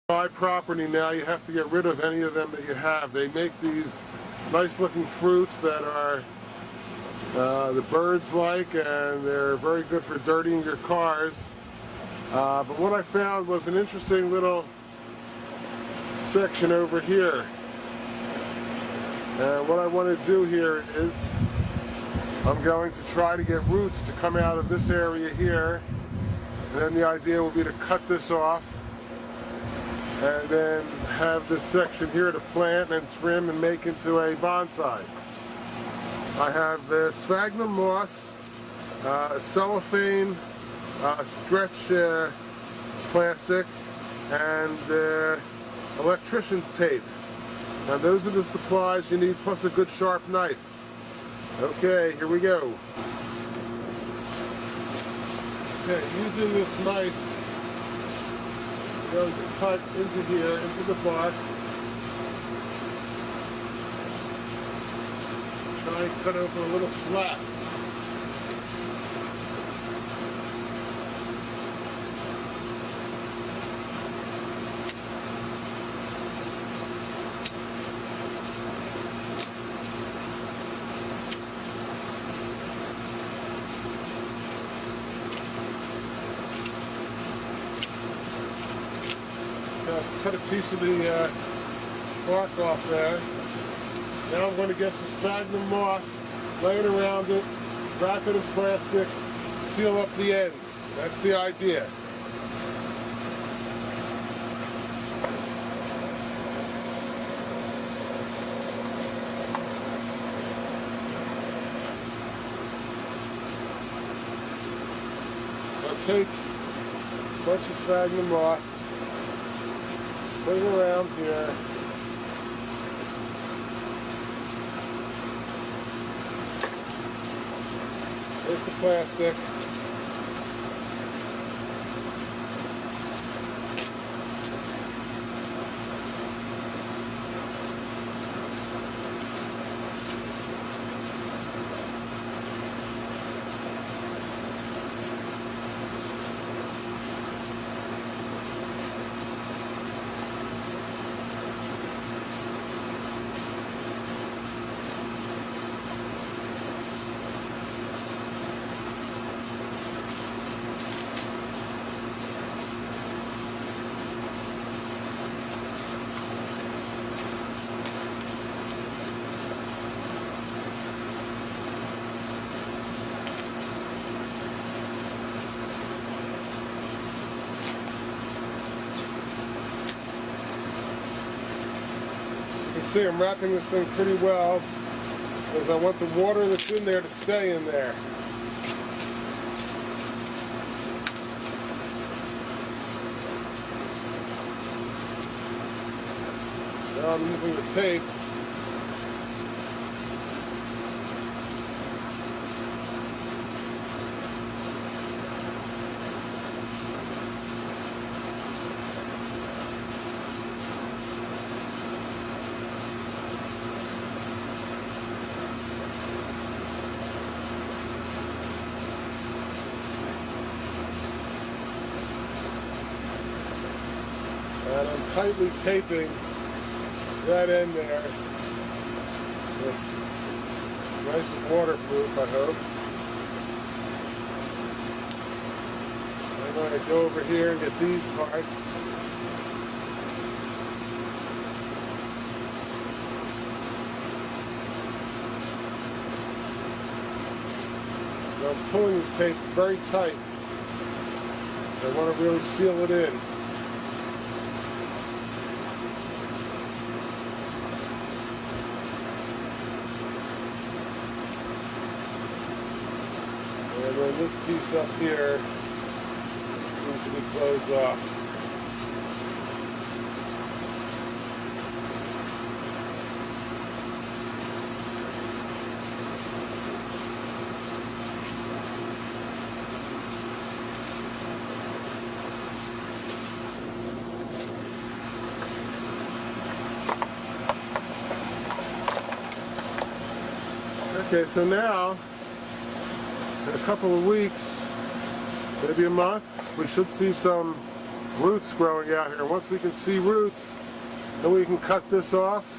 Buy property now, you have to get rid of any of them that you have. They make these nice looking fruits that are the birds like, and they're very good for dirtying your cars. But what I found was an interesting little section over here. And what I want to do here is I'm going to try to get roots to come out of this area here. And then the idea will be to cut this off and then have this section here to plant and trim and make into a bonsai. I have the sphagnum moss, cellophane, stretch plastic, and electrician's tape. Now those are the supplies you need, plus a good sharp knife. Okay, here we go. Okay, using this knife, I'm going to cut into here, into the bark. Try and cut open a little flat. Cut a piece of the bark off there. Now I'm going to get some sphagnum moss, lay it around it, wrap it in plastic, seal up the ends. That's the idea. I'll take a bunch of sphagnum moss, put it around here. There's the plastic. You can see I'm wrapping this thing pretty well because I want the water that's in there to stay in there. Now I'm using the tape. And I'm tightly taping that end there. It's nice and waterproof, I hope. I'm going to go over here and get these parts. Now I'm pulling this tape very tight. I want to really seal it in. And then this piece up here needs to be closed off. Okay, so now in a couple of weeks, maybe a month, we should see some roots growing out here. Once we can see roots, then we can cut this off.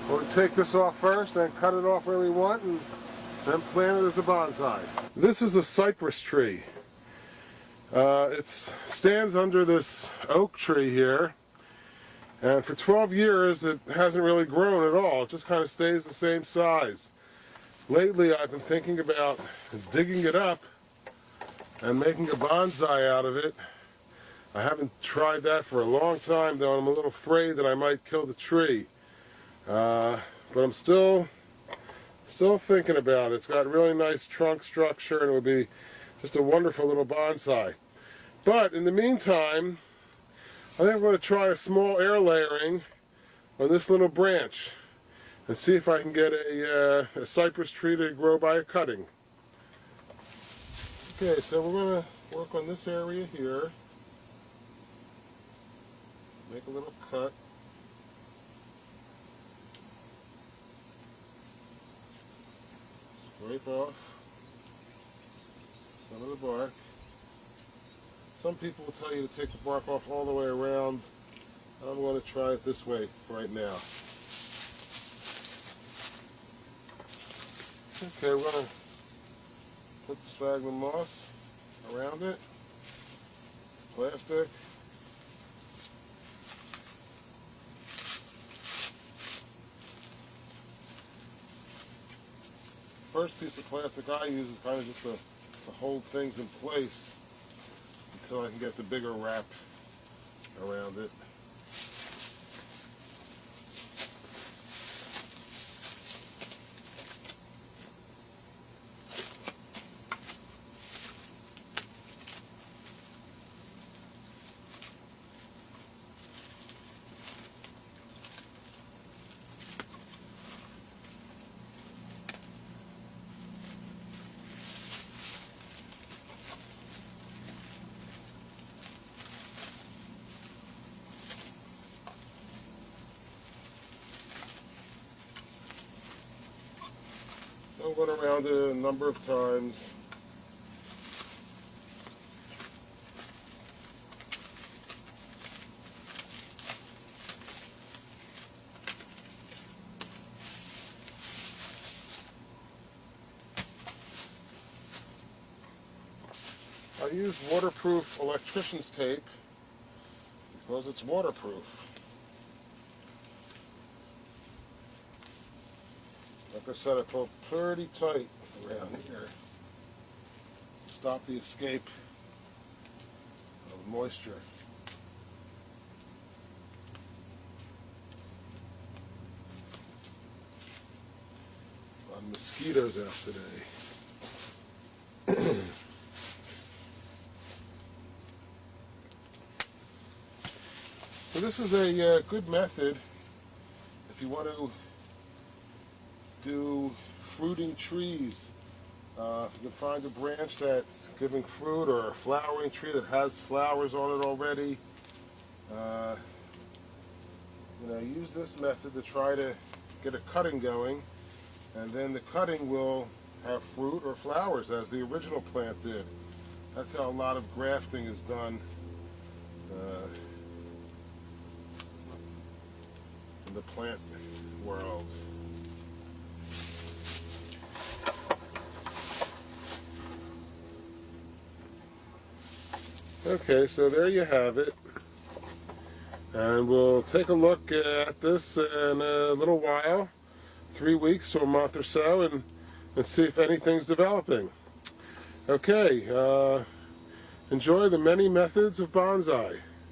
We'll take this off first, then cut it off where we want, and then plant it as a bonsai. This is a cypress tree. It stands under this oak tree here, and for 12 years it hasn't really grown at all. It just kind of stays the same size. Lately I've been thinking about digging it up and making a bonsai out of it. I haven't tried that for a long time, though. I'm a little afraid that I might kill the tree. But I'm still thinking about it. It's got really nice trunk structure, and it would be just a wonderful little bonsai. But in the meantime, I think I'm going to try a small air layering on this little branch and see if I can get a cypress tree to grow by a cutting. Okay, so we're going to work on this area here. Make a little cut. Scrape off some of the bark. Some people will tell you to take the bark off all the way around. I'm going to try it this way right now. Okay, we're going to put the sphagnum moss around it. Plastic. First piece of plastic I use is kind of just to hold things in place until I can get the bigger wrap around it. I'm going around it a number of times. I use waterproof electrician's tape because it's waterproof. Like I said, I pull pretty tight around here. Stop the escape of moisture. A lot of mosquitoes out today. So this is a good method if you want to do fruiting trees. If you can find a branch that's giving fruit, or a flowering tree that has flowers on it already, use this method to try to get a cutting going, and then the cutting will have fruit or flowers as the original plant did. That's how a lot of grafting is done in the plant world. Okay, so there you have it, and we'll take a look at this in a little while, 3 weeks to a month or so, and see if anything's developing. Okay, enjoy the many methods of bonsai.